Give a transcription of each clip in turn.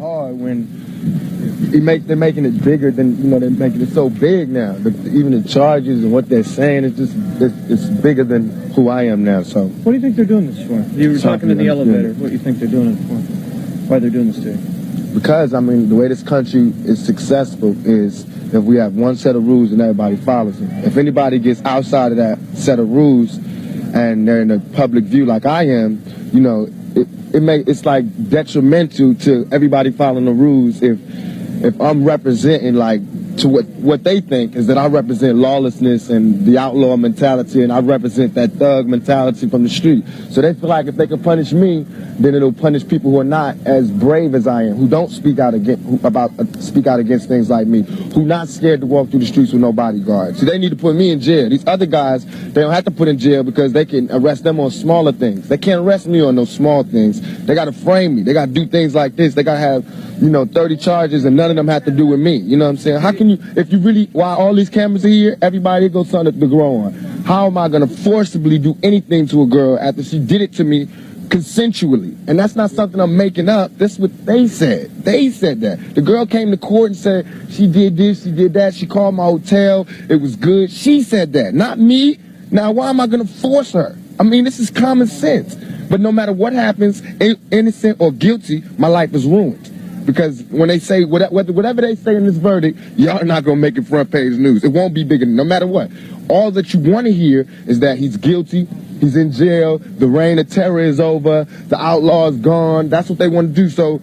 hard when they're making it bigger than, you know, they're making it so big now. Even the charges and what they're saying, it's bigger than who I am now. So what do you think they're doing this for? You were talking in the elevator. What do you think they're doing it for? Why they're doing this to you? Because, I mean, the way this country is successful is if we have one set of rules and everybody follows them. If anybody gets outside of that set of rules and they're in a public view like I am, you know, it's like detrimental to everybody following the rules if I'm representing, like, to what they think is that I represent lawlessness and the outlaw mentality, and I represent that thug mentality from the street. So they feel like if they can punish me, then it'll punish people who are not as brave as I am, who don't speak out against things like me, who not scared to walk through the streets with no bodyguards. So they need to put me in jail. These other guys, they don't have to put in jail because they can arrest them on smaller things. They can't arrest me on those small things. They got to frame me. They got to do things like this. They got to have, you know, 30 charges and none of them have to do with me. You know what I'm saying? How can you, if you really, while all these cameras are here, everybody goes something to grow on. How am I going to forcibly do anything to a girl after she did it to me consensually? And that's not something I'm making up. That's what they said. They said that. The girl came to court and said she did this, she did that, she called my hotel, it was good. She said that, not me. Now, why am I going to force her? I mean, this is common sense. But no matter what happens, innocent or guilty, my life is ruined. Because when they say, whatever they say in this verdict, y'all are not going to make it front page news. It won't be bigger, no matter what. All that you want to hear is that he's guilty, he's in jail, the reign of terror is over, the outlaw is gone. That's what they want to do. So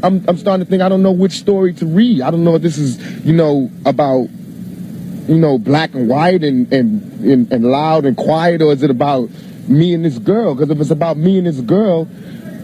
I'm starting to think I don't know which story to read. I don't know if this is, you know, about, you know, black and white and loud and quiet, or is it about me and this girl? Because if it's about me and this girl,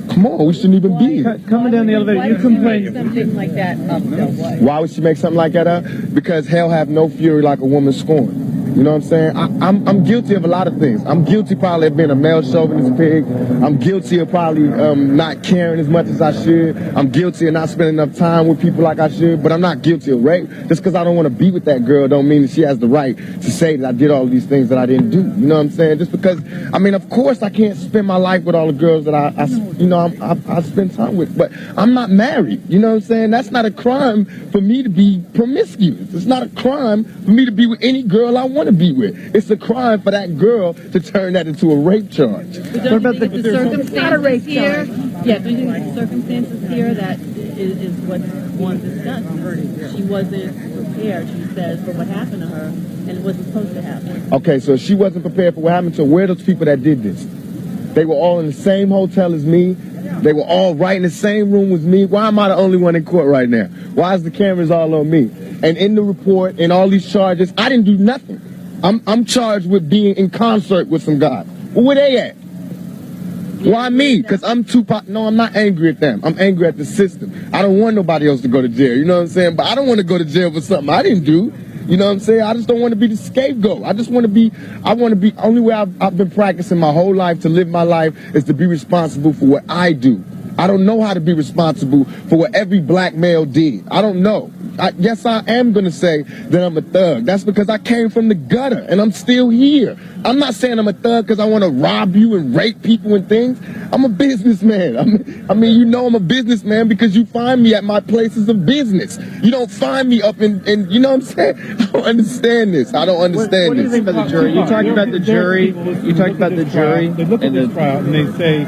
come on, we shouldn't even be here. Coming down the elevator, you complain. Something like that up, though, what? Why would she make something like that up? Because hell have no fury like a woman scorned. You know what I'm saying? I'm guilty of a lot of things. I'm guilty probably of being a male chauvinist pig. I'm guilty of probably not caring as much as I should. I'm guilty of not spending enough time with people like I should. But I'm not guilty of rape. Just because I don't want to be with that girl don't mean that she has the right to say that I did all of these things that I didn't do. You know what I'm saying? Just because, I mean, of course I can't spend my life with all the girls that I spend time with. But I'm not married. You know what I'm saying? That's not a crime for me to be promiscuous. It's not a crime for me to be with any girl I want to be with. It's a crime for that girl to turn that into a rape charge. What about the circumstances here? Yeah, do you think the circumstances here that is what one discussed? She wasn't prepared, she says, for what happened to her, and it wasn't supposed to happen. Okay, so she wasn't prepared for what happened to her. Where are those people that did this? They were all in the same hotel as me. They were all right in the same room with me. Why am I the only one in court right now? Why is the cameras all on me? And in the report and all these charges, I didn't do nothing. I'm charged with being in concert with some guy. Well, where they at? Why me? Because I'm Tupac. No, I'm not angry at them. I'm angry at the system. I don't want nobody else to go to jail. You know what I'm saying? But I don't want to go to jail for something I didn't do. You know what I'm saying? I just don't want to be the scapegoat. I want to be, only way I've been practicing my whole life to live my life is to be responsible for what I do. I don't know how to be responsible for what every black male did. I don't know. Yes, I am going to say that I'm a thug. That's because I came from the gutter and I'm still here. I'm not saying I'm a thug because I want to rob you and rape people and things. I'm a businessman. I mean, you know I'm a businessman because you find me at my places of business. You don't find me up in you know what I'm saying? I don't understand this. I don't understand this. What do you think about the jury? You talked about the jury. You talked about the jury. They look at this trial and they say,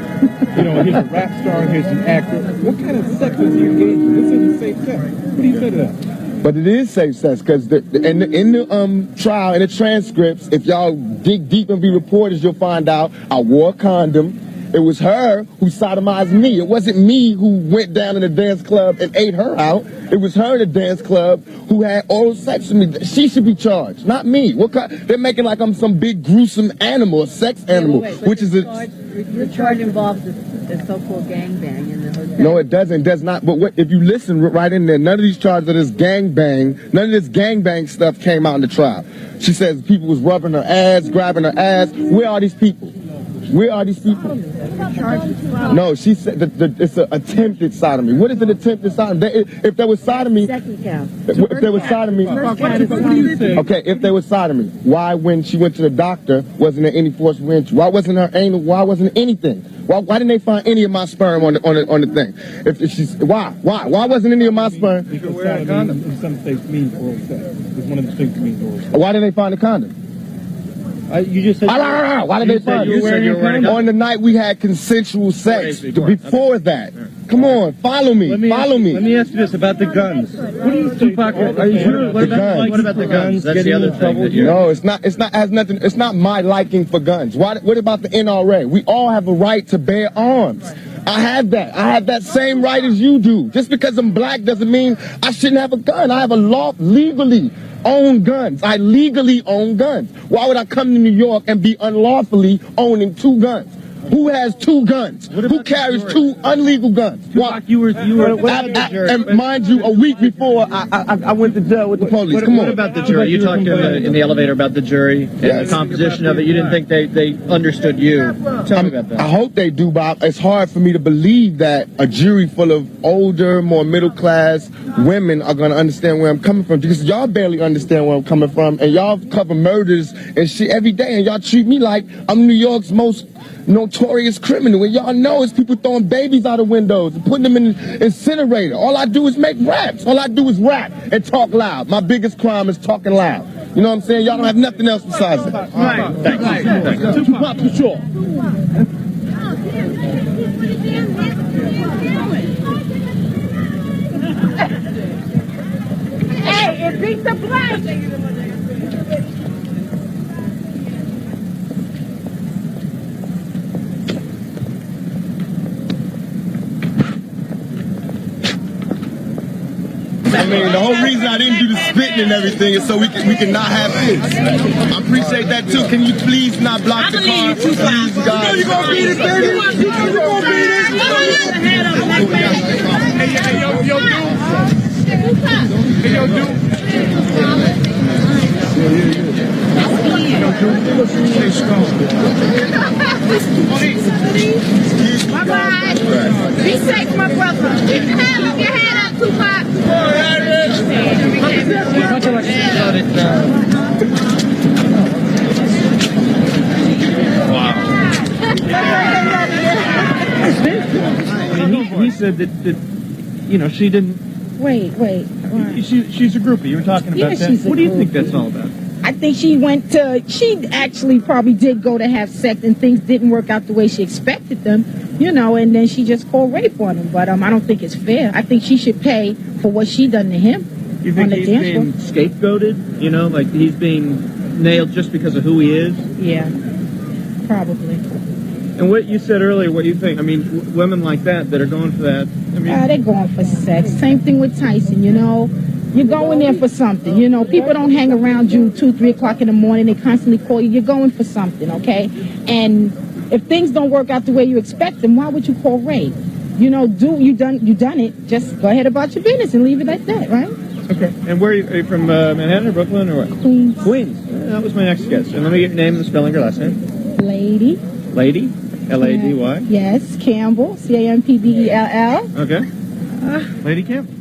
you know, here's a rap star, here's an actor. What kind of sex is he engaged in? This isn't safe sex. What do you say to that? But it is safe sex because in the trial, in the transcripts, if y'all dig deep and be reporters, you'll find out I wore a condom. It was her who sodomized me. It wasn't me who went down in the dance club and ate her out. It was her in the dance club who had oral sex with me. She should be charged, not me. What kind? They're making like I'm some big gruesome animal, a sex animal, which is the charge involves a so-called gangbang in the hotel. No, it doesn't. It does not. But if you listen right in there, none of these charges of this gangbang, none of this gangbang stuff came out in the trial. She says people was rubbing her ass, grabbing her ass. Where are these people? Where are these people? No, she said it's an attempted sodomy. What is an attempted sodomy? If there was sodomy, Second count. if there was sodomy, okay, if there was sodomy, why when she went to the doctor wasn't there any forceful entry? Why wasn't her anal? Why wasn't anything? Why didn't they find any of my sperm on the thing? If she's why wasn't any of my sperm? Because wear a condom in some states means oral sex. It's one of the things that means oral sex. Why didn't they find a condom? You just said. Why did they find it? On the night we had consensual sex. Before that. Come on, follow me. Follow me. Let me ask you this about the guns. What do you Tupac? Are you sure? What about the guns? That's the other thing. No, it's not. Has nothing. It's not my liking for guns. What about the NRA? We all have a right to bear arms. I have that. I have that same right as you do. Just because I'm black doesn't mean I shouldn't have a gun. I have a legally own guns. I legally own guns. Why would I come to New York and be unlawfully owning 2 guns? Who has 2 guns? Who carries 2 illegal guns? Why? You were and mind you, a week before I went to jail with the police. Come on. What about the jury? You talked in the elevator about the jury and the composition of it. You didn't think they understood you. Tell me about that. I hope they do, Bob. It's hard for me to believe that a jury full of older, more middle-class women are going to understand where I'm coming from, because y'all barely understand where I'm coming from, and y'all cover murders and shit every day, and y'all treat me like I'm New York's most notorious criminal, and y'all know it's people throwing babies out of windows and putting them in the incinerator. All I do is make raps. All I do is rap and talk loud. My biggest crime is talking loud. You know what I'm saying? Y'all don't have nothing else besides that. Right. Thanks. Tupac for sure. Hey, it beats the black. I mean, the whole reason I didn't do the spitting and everything is so we can not have this. I appreciate that too. Can you please not block the car? Please, guys. You know you're gonna beat it, baby. You gonna beat it. Hey, yo, dude. Hey, yo, dude. Stay strong. Bye-bye. Be safe, my brother. Keep your hand up, Tupac. He said that you know, she didn't. Wait. She's a groupie. You were talking about that. What do you think that's all about? I think she actually probably did go to have sex and things didn't work out the way she expected them, you know, and then she just called rape on him. But I don't think it's fair. I think she should pay for what she done to him. You think he's being scapegoated? You know, like he's being nailed just because of who he is? Yeah, probably. And what you said earlier, what do you think? I mean, women like that are going for that. I mean, they're going for sex. Same thing with Tyson, you know. You're going there for something, you know. People don't hang around you 2, 3 o'clock in the morning. They constantly call you. You're going for something, okay? And if things don't work out the way you expect them, why would you call rape? You know, you done it. Just go ahead about your business and leave it at that, right? Okay. And where are you from? Manhattan or Brooklyn or what? Queens. Queens. That was my next guess. And let me get your name and the spelling of your last name. Lady. Lady. L-A-D-Y. Yes. Campbell. Campbell. Okay. Lady Campbell.